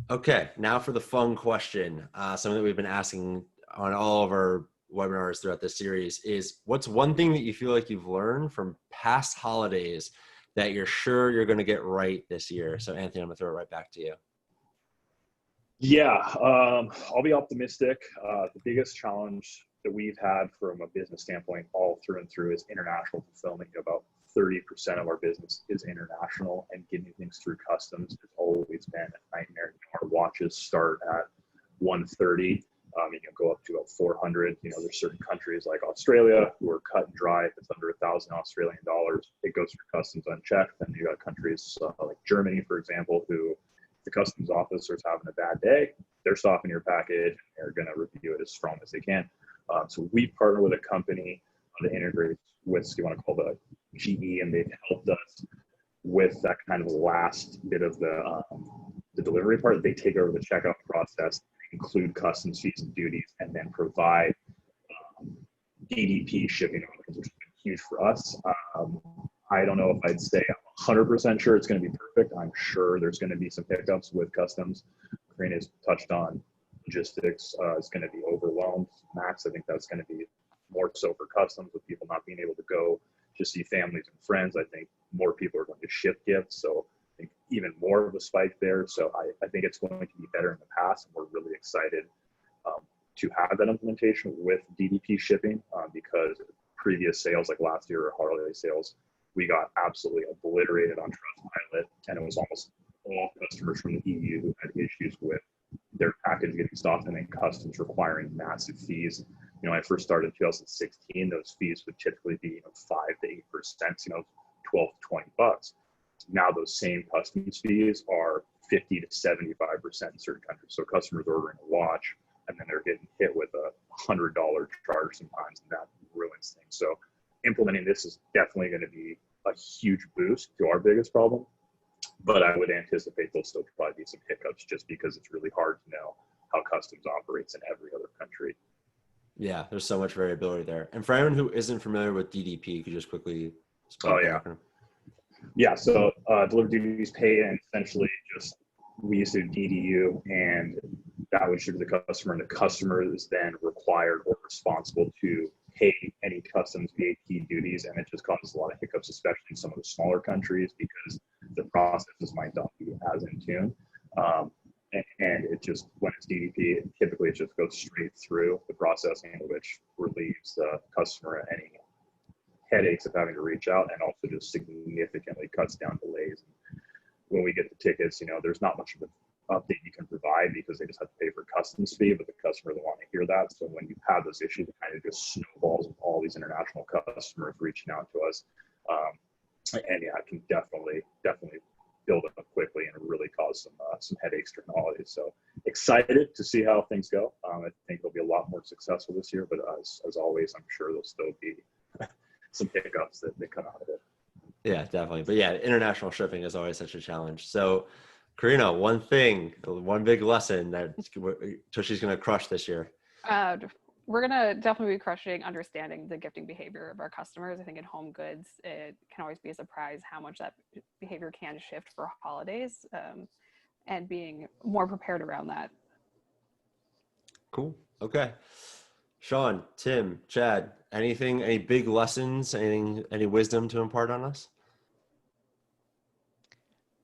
Okay, now for the fun question. Something that we've been asking on all of our webinars throughout this series is, what's one thing that you feel like you've learned from past holidays that you're sure you're going to get right this year? So Anthony, I'm going to throw it right back to you. Yeah, I'll be optimistic. The biggest challenge that we've had from a business standpoint all through and through is international fulfillment. About 30% of our business is international, and getting things through customs has always been a nightmare. Our watches start at 130, go up to about 400. There's certain countries like Australia who are cut and dry. If it's under $1,000 Australian dollars, it goes through customs unchecked. And you got countries like Germany, for example, who the customs officers having a bad day, they're stopping your package. They're going to review it as strong as they can. So we partner with a company that integrates with, you want to call the GE, and they've helped us with that kind of last bit of the delivery part. They take over the checkout process, include customs fees and duties, and then provide DDP shipping, which has been huge for us. I don't know if I'd say I'm 100% sure it's going to be perfect. I'm sure there's going to be some hiccups with customs. Karina's touched on logistics is going to be overwhelmed. Max, I think that's going to be more so for customs, with people not being able to go to see families and friends. I think more people are going to ship gifts, so I think even more of a spike there. So I think it's going to be better in the past, and we're really excited to have that implementation with DDP shipping because previous sales, like last year or holiday sales, we got absolutely obliterated on Trustpilot, and it was almost all customers from the EU who had issues with their package getting stopped, and then customs requiring massive fees. When I first started in 2016, those fees would typically be 5 to 8%, 12 to 20 bucks. Now those same customs fees are 50 to 75% in certain countries. So customers ordering a watch, and then they're getting hit with a $100 charge sometimes, and that ruins things. So implementing this is definitely going to be a huge boost to our biggest problem, but I would anticipate there'll still probably be some hiccups just because it's really hard to know how customs operates in every other country. Yeah, there's so much variability there. And for anyone who isn't familiar with DDP, you could just quickly explain. Yeah, so delivered duties paid, and essentially just we used to do DDU, and that would ship to the customer, and the customer is then required or responsible to pay any customs VAT duties, and it just causes a lot of hiccups, especially in some of the smaller countries, because the processes might not be as in tune. And it just, when it's DDP, typically it just goes straight through the processing, which relieves the customer any headaches of having to reach out, and also just significantly cuts down delays. When we get the tickets, there's not much of an update you can provide because they just have to pay for customs fee, but the customer doesn't want to hear that. So when you have those issues, it kind of just snowballs with all these international customers reaching out to us. And yeah, it can definitely build up quickly and really cause some headaches during the holidays. So excited to see how things go. I think it'll be a lot more successful this year, but as always, I'm sure there'll still be some hiccups that come out of it. Yeah, definitely. But yeah, international shipping is always such a challenge. So Karina, one big lesson that Tushy's going to crush this year. We're going to definitely be crushing understanding the gifting behavior of our customers. I think in home goods, it can always be a surprise how much that behavior can shift for holidays, and being more prepared around that. Cool. Okay. Sean, Tim, Chad, any big lessons, any wisdom to impart on us?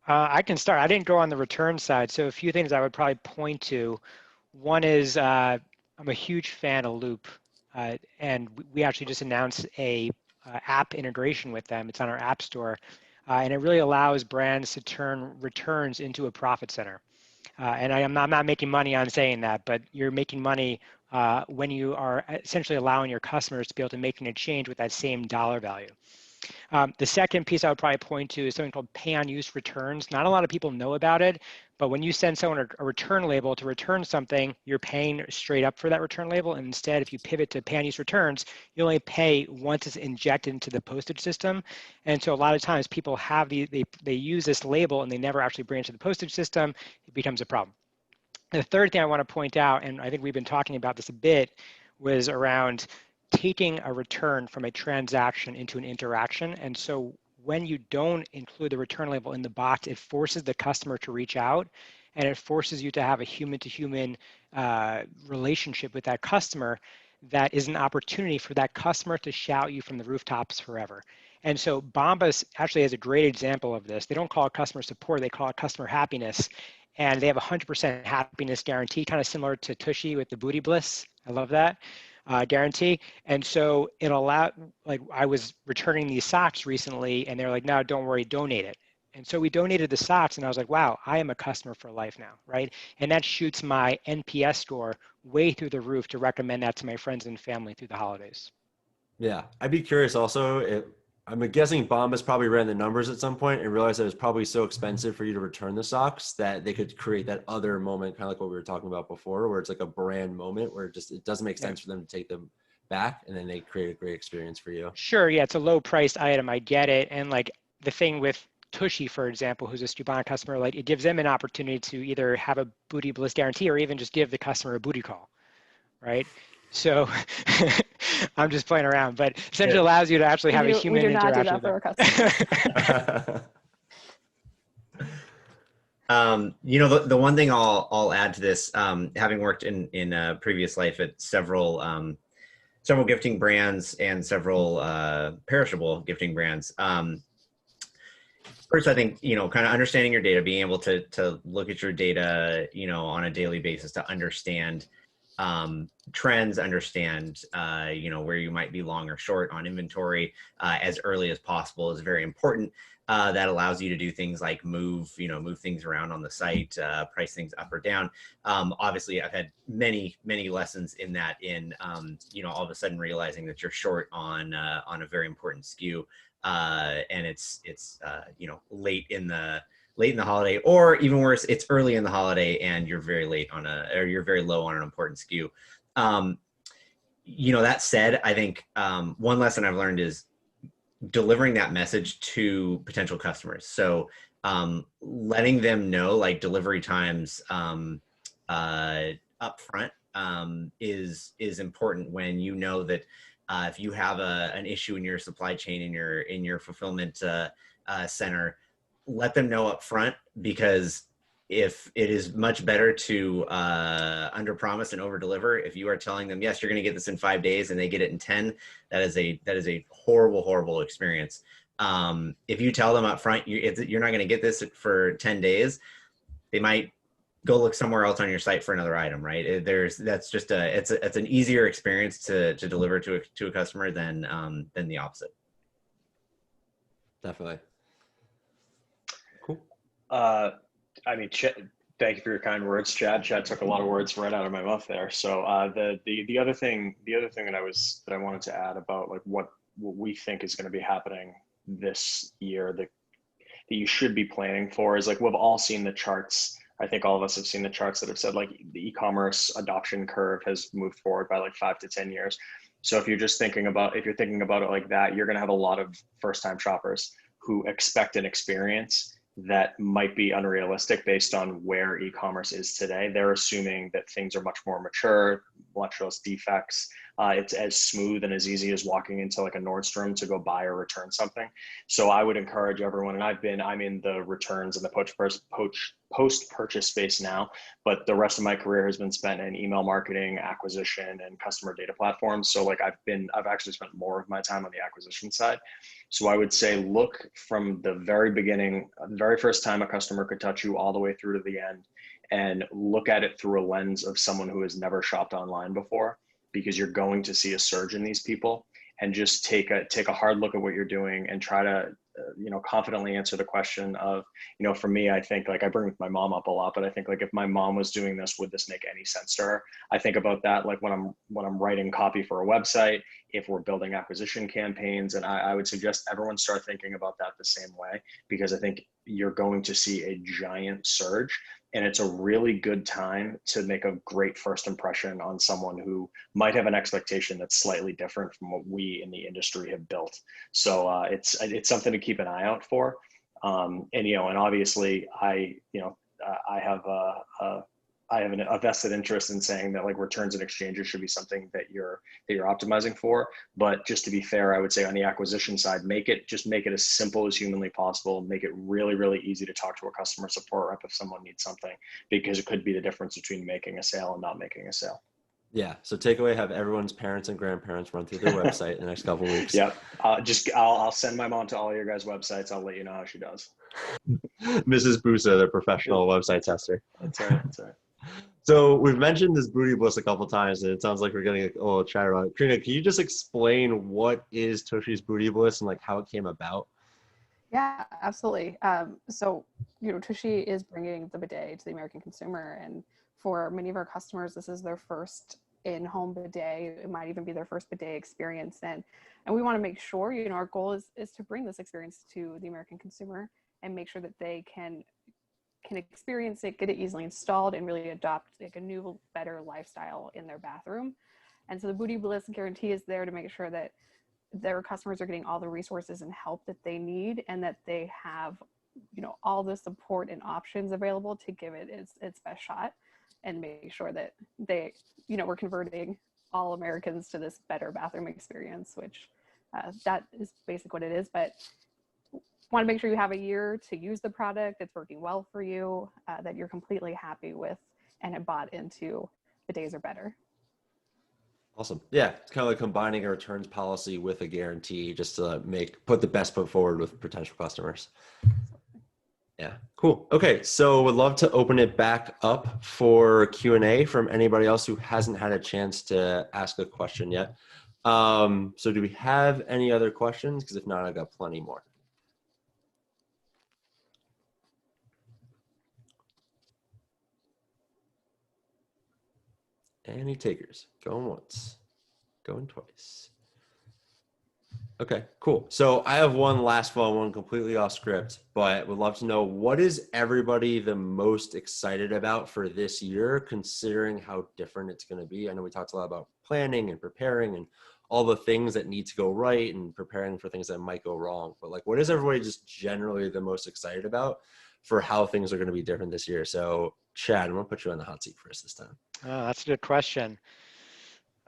I can start. I didn't go on the return side, so a few things I would probably point to. One is I'm a huge fan of Loop, and we actually just announced a app integration with them. It's on our app store, and it really allows brands to turn returns into a profit center. And I'm not making money on saying that, but you're making money when you are essentially allowing your customers to be able to make an exchange with that same dollar value. The second piece I would probably point to is something called pay-on-use returns. Not a lot of people know about it, but when you send someone a return label to return something, you're paying straight up for that return label. And instead, if you pivot to pay-on-use returns, you only pay once it's injected into the postage system. And so a lot of times people have they use this label and they never actually bring it to the postage system. It becomes a problem. The third thing I want to point out, and I think we've been talking about this a bit, was around taking a return from a transaction into an interaction. And so when you don't include the return label in the box, it forces the customer to reach out, and it forces you to have a human-to-human relationship with that customer. That is an opportunity for that customer to shout you from the rooftops forever. And so Bombas actually has a great example of this. They don't call it customer support, they call it customer happiness. And they have a 100% happiness guarantee, kind of similar to Tushy with the Booty Bliss. I love that guarantee. And so it allowed, like I was returning these socks recently and they're like, no, don't worry, donate it. And so we donated the socks and I was like, wow, I am a customer for life now, right? And that shoots my NPS score way through the roof to recommend that to my friends and family through the holidays. Yeah, I'd be curious also if I'm guessing Bombas probably ran the numbers at some point and realized that it was probably so expensive for you to return the socks that they could create that other moment, kind of like what we were talking about before, where it's like a brand moment where it doesn't make sense for them to take them back, and then they create a great experience for you. Sure, yeah, it's a low priced item, I get it. And like the thing with Tushy, for example, who's a Stubana customer, like it gives them an opportunity to either have a Booty Bliss guarantee or even just give the customer a booty call, right? So I'm just playing around, but essentially allows you to actually have a human interaction. We do not do that for our customers. You know, the one thing I'll add to this, having worked in a previous life at several gifting brands and several perishable gifting brands. First, I think, you know, kind of understanding your data, being able to look at your data, you know, on a daily basis to understand trends, understand, you know, where you might be long or short on inventory as early as possible is very important. That allows you to do things like move things around on the site, price things up or down. Obviously, I've had many lessons in that. You know, all of a sudden realizing that you're short on a very important SKU, and it's you know, late in the holiday, or even worse, it's early in the holiday and you're very late on you're very low on an important SKU. You know, that said, I think one lesson I've learned is delivering that message to potential customers. So letting them know, like, delivery times up front is important when you know that if you have an issue in your supply chain, in your fulfillment center, let them know up front, because if it is much better to under promise and over deliver. If you are telling them, yes, you're going to get this in 5 days and they get it in 10, that is a horrible experience. If you tell them up front, you're not going to get this for 10 days, they might go look somewhere else on your site for another item, right? It's an easier experience to deliver to a customer than the opposite. Definitely. Cool. I mean, thank you for your kind words, Chad. Chad took a lot of words right out of my mouth there. So the other thing that I wanted to add about, like, what we think is going to be happening this year that you should be planning for is, like, we've all seen the charts. I think all of us have seen the charts that have said, like, the e-commerce adoption curve has moved forward by like 5 to 10 years. So if you're thinking about it like that, you're going to have a lot of first-time shoppers who expect an experience that might be unrealistic based on where e-commerce is today. They're assuming that things are much more mature, much less defects. It's as smooth and as easy as walking into like a Nordstrom to go buy or return something. So I would encourage everyone, and I'm in the returns and the post-purchase space now, but the rest of my career has been spent in email marketing, acquisition, and customer data platforms. So like I've actually spent more of my time on the acquisition side. So I would say, look from the very beginning, the very first time a customer could touch you, all the way through to the end, and look at it through a lens of someone who has never shopped online before, because you're going to see a surge in these people. And just take a hard look at what you're doing and try to confidently answer the question of, for me, I think, like, I bring my mom up a lot, but I think, like, if my mom was doing this, would this make any sense to her? I think about that, like, when I'm writing copy for a website, if we're building acquisition campaigns, and I would suggest everyone start thinking about that the same way, because I think you're going to see a giant surge. And it's a really good time to make a great first impression on someone who might have an expectation that's slightly different from what we in the industry have built. So it's something to keep an eye out for. And obviously I have a vested interest in saying that, like, returns and exchanges should be something that you're optimizing for. But just to be fair, I would say on the acquisition side, make it as simple as humanly possible. Make it really, really easy to talk to a customer support rep if someone needs something, because it could be the difference between making a sale and not making a sale. Yeah. So takeaway: have everyone's parents and grandparents run through their website in the next couple of weeks. Yeah. I'll send my mom to all your guys' websites. I'll let you know how she does. Mrs. Busa, the professional website tester. That's right. So we've mentioned this Booty Bliss a couple of times, and it sounds like we're getting a little chatter on it. Karina, can you just explain what is Tushy's Booty Bliss and, like, how it came about? Yeah, absolutely. So, Tushy is bringing the bidet to the American consumer. And for many of our customers, this is their first in-home bidet. It might even be their first bidet experience. And we want to make sure, our goal is to bring this experience to the American consumer and make sure that they can experience it, get it easily installed, and really adopt, like, a new, better lifestyle in their bathroom. And so the Booty Bliss guarantee is there to make sure that their customers are getting all the resources and help that they need, and that they have, all the support and options available to give it its best shot, and make sure that they, we're converting all Americans to this better bathroom experience, which that is basically what it is. But want to make sure you have a year to use the product, it's working well for you, that you're completely happy with, and have bought into bidets are better. Awesome. Yeah, it's kind of like combining a returns policy with a guarantee, just to put the best foot forward with potential customers. Yeah, cool. Okay, so would love to open it back up for Q&A from anybody else who hasn't had a chance to ask a question yet. So do we have any other questions? Because if not, I've got plenty more. Any takers? Going once, going twice. Okay, cool. So I have one last one completely off script, but would love to know, what is everybody the most excited about for this year, considering how different it's going to be? I know we talked a lot about planning and preparing and all the things that need to go right and preparing for things that might go wrong. But, like, what is everybody just generally the most excited about for how things are going to be different this year? So Chad, I'm going to put you on the hot seat first this time. Oh, that's a good question.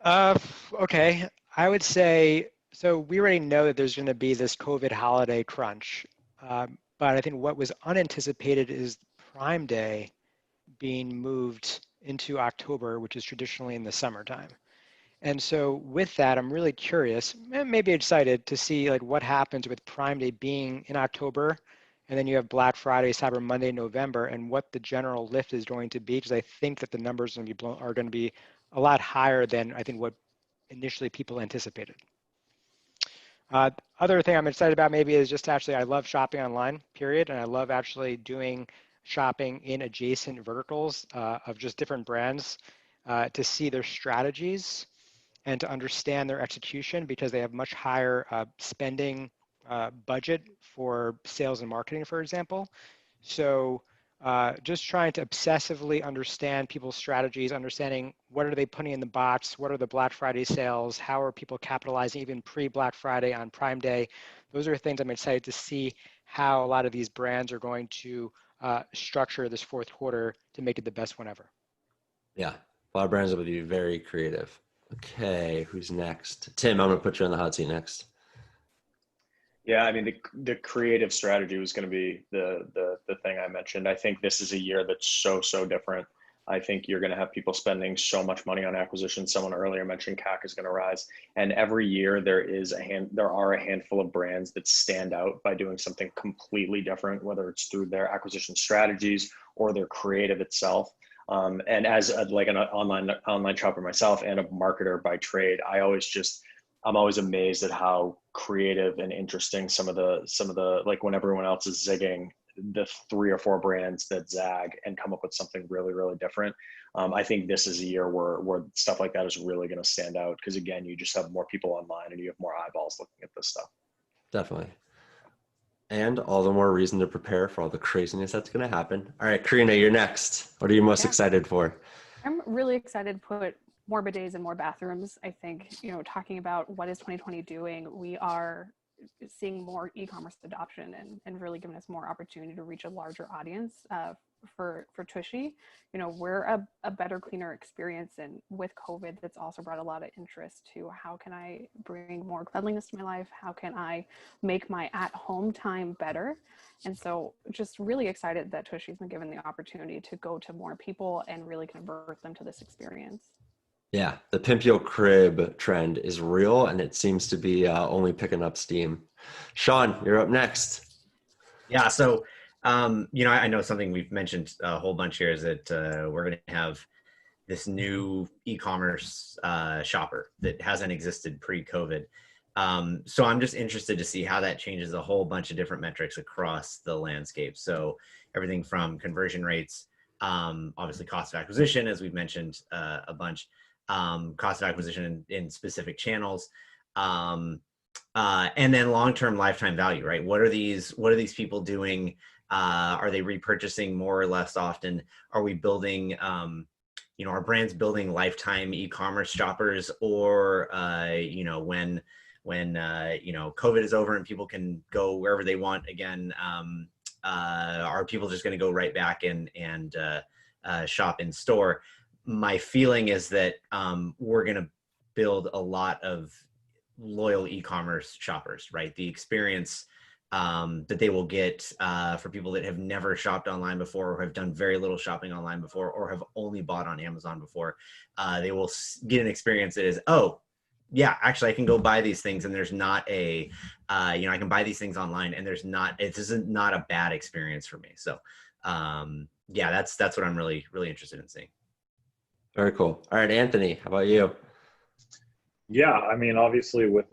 Okay, I would say, so we already know that there's going to be this COVID holiday crunch, but I think what was unanticipated is Prime Day being moved into October, which is traditionally in the summertime. And so with that, I'm really curious, maybe excited to see, like, what happens with Prime Day being in October, and then you have Black Friday, Cyber Monday, November, and what the general lift is going to be, because I think that the numbers are going to be a lot higher than I think what initially people anticipated. Other thing I'm excited about maybe is just actually, I love shopping online, period, and I love actually doing shopping in adjacent verticals of just different brands to see their strategies and to understand their execution, because they have much higher spending budget for sales and marketing, for example. So just trying to obsessively understand people's strategies, understanding what are they putting in the box, what are the Black Friday sales, how are people capitalizing even pre-Black Friday on Prime Day. Those are things I'm excited to see how a lot of these brands are going to structure this fourth quarter to make it the best one ever. Yeah, a lot of brands will be very creative. Okay, who's next? Tim, I'm going to put you on the hot seat next. Yeah, I mean, the creative strategy was going to be the thing I mentioned. I think this is a year that's so different. I think you're going to have people spending so much money on acquisition. Someone earlier mentioned CAC is going to rise, and every year there are a handful of brands that stand out by doing something completely different, whether it's through their acquisition strategies or their creative itself. And as like an online shopper myself and a marketer by trade, I'm always amazed at how creative and interesting some of the like when everyone else is zigging, the 3 or 4 brands that zag and come up with something really, really different. I think this is a year where stuff like that is really going to stand out, because again, you just have more people online and you have more eyeballs looking at this stuff. Definitely. And all the more reason to prepare for all the craziness that's going to happen. All right, Karina, you're next. What are you most excited for? I'm really excited to put more bidets and more bathrooms. I think, talking about what is 2020 doing, we are seeing more e-commerce adoption and really giving us more opportunity to reach a larger audience for Tushy. We're a better, cleaner experience, and with COVID, that's also brought a lot of interest to how can I bring more cleanliness to my life? How can I make my at-home time better? And so just really excited that Tushy's been given the opportunity to go to more people and really convert them to this experience. Yeah, the Pimp Your Crib trend is real, and it seems to be only picking up steam. Sean, you're up next. Yeah, so I know something we've mentioned a whole bunch here is that we're going to have this new e-commerce shopper that hasn't existed pre-COVID. So I'm just interested to see how that changes a whole bunch of different metrics across the landscape. So everything from conversion rates, obviously cost of acquisition, as we've mentioned a bunch, cost of acquisition in specific channels, and then long-term lifetime value, right? What are these people doing? Are they repurchasing more or less often? Are we building, are brands building lifetime e-commerce shoppers, or, when COVID is over and people can go wherever they want again, are people just going to go right back and shop in store? My feeling is that we're going to build a lot of loyal e-commerce shoppers, right? The experience that they will get for people that have never shopped online before, or have done very little shopping online before, or have only bought on Amazon before. They will get an experience that is, oh, yeah, actually I can go buy these things and there's not a, I can buy these things online and this is not a bad experience for me. So yeah, that's what I'm really, really interested in seeing. Very cool. All right, Anthony, how about you? Yeah, I mean, obviously with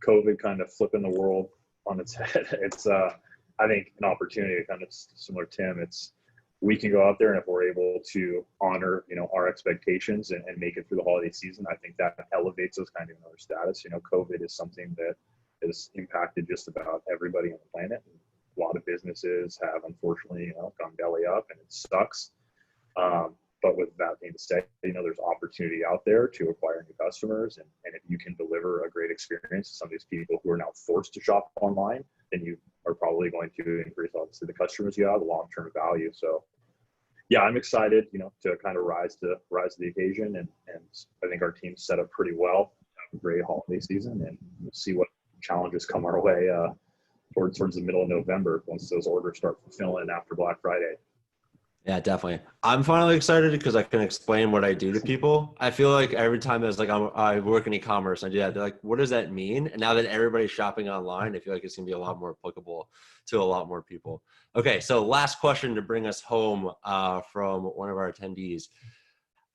COVID kind of flipping the world on its head, it's I think an opportunity, kind of similar to Tim. We can go out there, and if we're able to honor our expectations and make it through the holiday season, I think that elevates us kind of in our status. COVID is something that has impacted just about everybody on the planet. A lot of businesses have unfortunately gone belly up, and it sucks. But with that being said, there's opportunity out there to acquire new customers. And if you can deliver a great experience to some of these people who are now forced to shop online, then you are probably going to increase, obviously, the customers you have, the long-term value. So yeah, I'm excited, to kind of rise to the occasion. And I think our team's set up pretty well to have a great holiday season, and we'll see what challenges come our way towards the middle of November, once those orders start fulfilling after Black Friday. Yeah, definitely. I'm finally excited because I can explain what I do to people. I feel like every time there's like I work in e-commerce, I do that. They're like, what does that mean? And now that everybody's shopping online, I feel like it's gonna be a lot more applicable to a lot more people. Okay, so last question to bring us home from one of our attendees.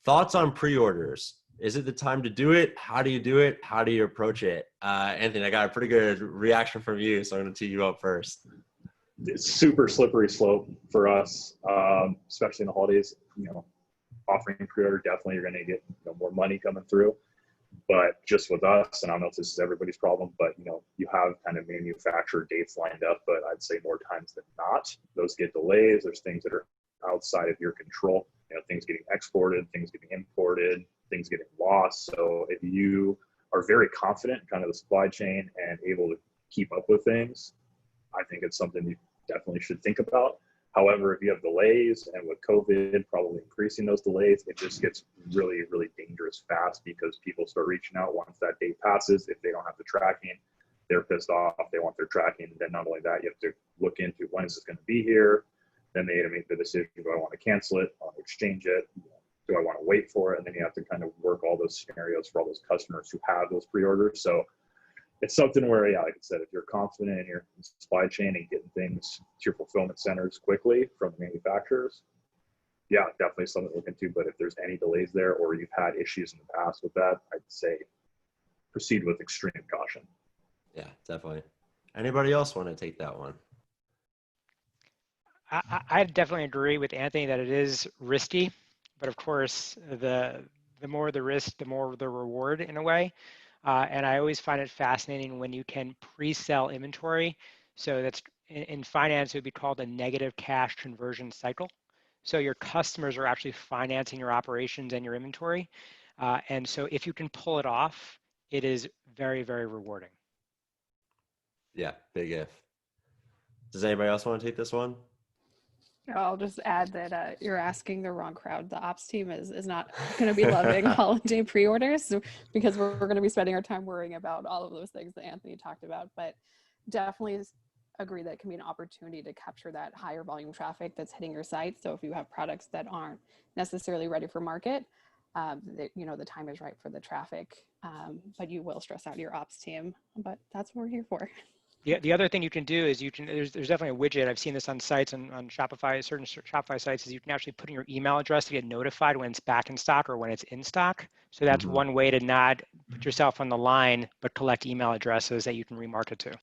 Thoughts on pre-orders? Is it the time to do it? How do you do it? How do you approach it? Anthony, I got a pretty good reaction from you, so I'm gonna tee you up first. It's super slippery slope for us, especially in the holidays. Offering pre-order, definitely you're going to get more money coming through. But just with us, and I don't know if this is everybody's problem, but you have kind of manufacturer dates lined up, but I'd say more times than not, those get delays. There's things that are outside of your control. Things getting exported, things getting imported, things getting lost. So if you are very confident in kind of the supply chain and able to keep up with things, I think it's something you definitely should think about. However, if you have delays, and with COVID probably increasing those delays, it just gets really, really dangerous fast, because people start reaching out once that date passes. If they don't have the tracking, they're pissed off. They want their tracking. And then not only that, you have to look into when is this going to be here. Then they have to make the decision, do I want to cancel it? I want to exchange it? Do I want to wait for it? And then you have to kind of work all those scenarios for all those customers who have those pre-orders. So it's something where, yeah, like I said, if you're confident in your supply chain and getting things to your fulfillment centers quickly from the manufacturers, yeah, definitely something to look into. But if there's any delays there or you've had issues in the past with that, I'd say proceed with extreme caution. Yeah, definitely. Anybody else want to take that one? I definitely agree with Anthony that it is risky, but of course, the more the risk, the more the reward in a way. And I always find it fascinating when you can pre-sell inventory. So that's in finance, it would be called a negative cash conversion cycle. So your customers are actually financing your operations and your inventory. And so if you can pull it off, it is very, very rewarding. Yeah, big if. Does anybody else want to take this one? I'll just add that you're asking the wrong crowd. The ops team is not going to be loving holiday pre-orders because we're going to be spending our time worrying about all of those things that Anthony talked about. But definitely agree that it can be an opportunity to capture that higher volume traffic that's hitting your site. So if you have products that aren't necessarily ready for market, the time is right for the traffic, but you will stress out your ops team. But that's what we're here for. The other thing you can do is there's definitely a widget. I've seen this on sites on Shopify, certain Shopify sites, is you can actually put in your email address to get notified when it's back in stock or when it's in stock. So that's one way to not put yourself on the line, but collect email addresses that you can remarket to.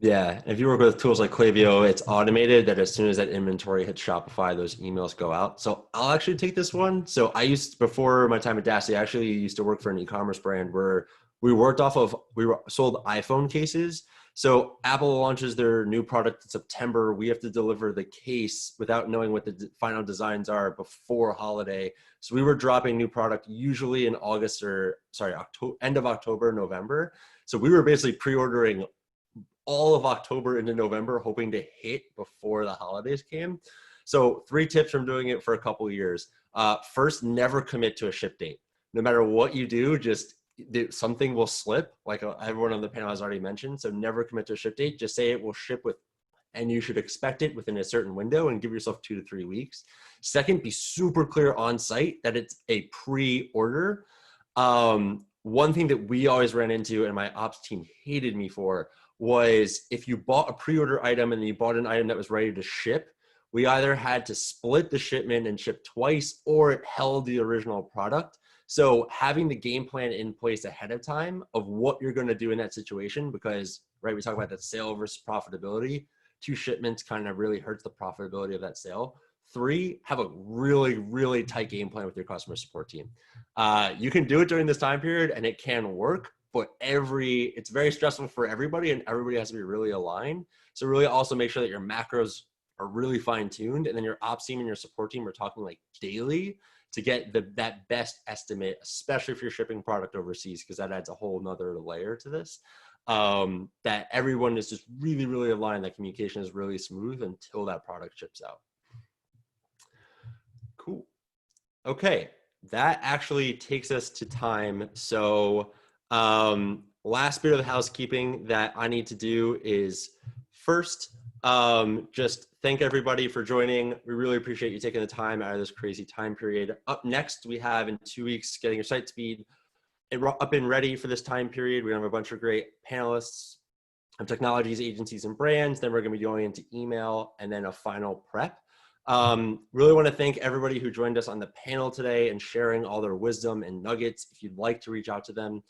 Yeah, if you work with tools like Klaviyo, it's automated that as soon as that inventory hits Shopify, those emails go out. So I'll actually take this one. So before my time at Dassy, I actually used to work for an e-commerce brand where we sold iPhone cases. So Apple launches their new product in September. We have to deliver the case without knowing what the final designs are before holiday. So we were dropping new product usually in end of October, November. So we were basically pre-ordering all of October into November, hoping to hit before the holidays came. So 3 tips from doing it for a couple of years. First, never commit to a ship date. No matter what you do, something will slip, like everyone on the panel has already mentioned. So never commit to a ship date. Just say it will ship and you should expect it within a certain window and give yourself 2 to 3 weeks. Second, be super clear on site that it's a pre-order. One thing that we always ran into and my ops team hated me for was if you bought a pre-order item and you bought an item that was ready to ship, we either had to split the shipment and ship twice or it held the original product. So having the game plan in place ahead of time of what you're going to do in that situation, because we talk about that sale versus profitability. 2 shipments kind of really hurts the profitability of that sale. 3, have a really, really tight game plan with your customer support team. You can do it during this time period and it can work, but it's very stressful for everybody and everybody has to be really aligned. So really also make sure that your macros are really fine-tuned and then your ops team and your support team are talking like daily to get that best estimate, especially if you're shipping product overseas, because that adds a whole nother layer to this. That everyone is just really, really aligned, that communication is really smooth until that product ships out. Cool. Okay, that actually takes us to time. So last bit of housekeeping that I need to do is first, just thank everybody for joining. We really appreciate you taking the time out of this crazy time period. Up next, we have in 2 weeks, getting your site speed up and ready for this time period. We have a bunch of great panelists of technologies, agencies, and brands. Then we're going to be going into email and then a final prep. Really want to thank everybody who joined us on the panel today and sharing all their wisdom and nuggets. If you'd like to reach out to them,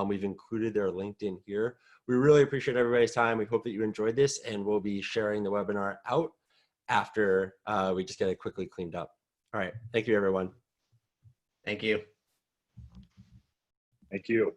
we've included their LinkedIn here. We really appreciate everybody's time. We hope that you enjoyed this and we'll be sharing the webinar out after we just get it quickly cleaned up. All right. Thank you, everyone. Thank you. Thank you.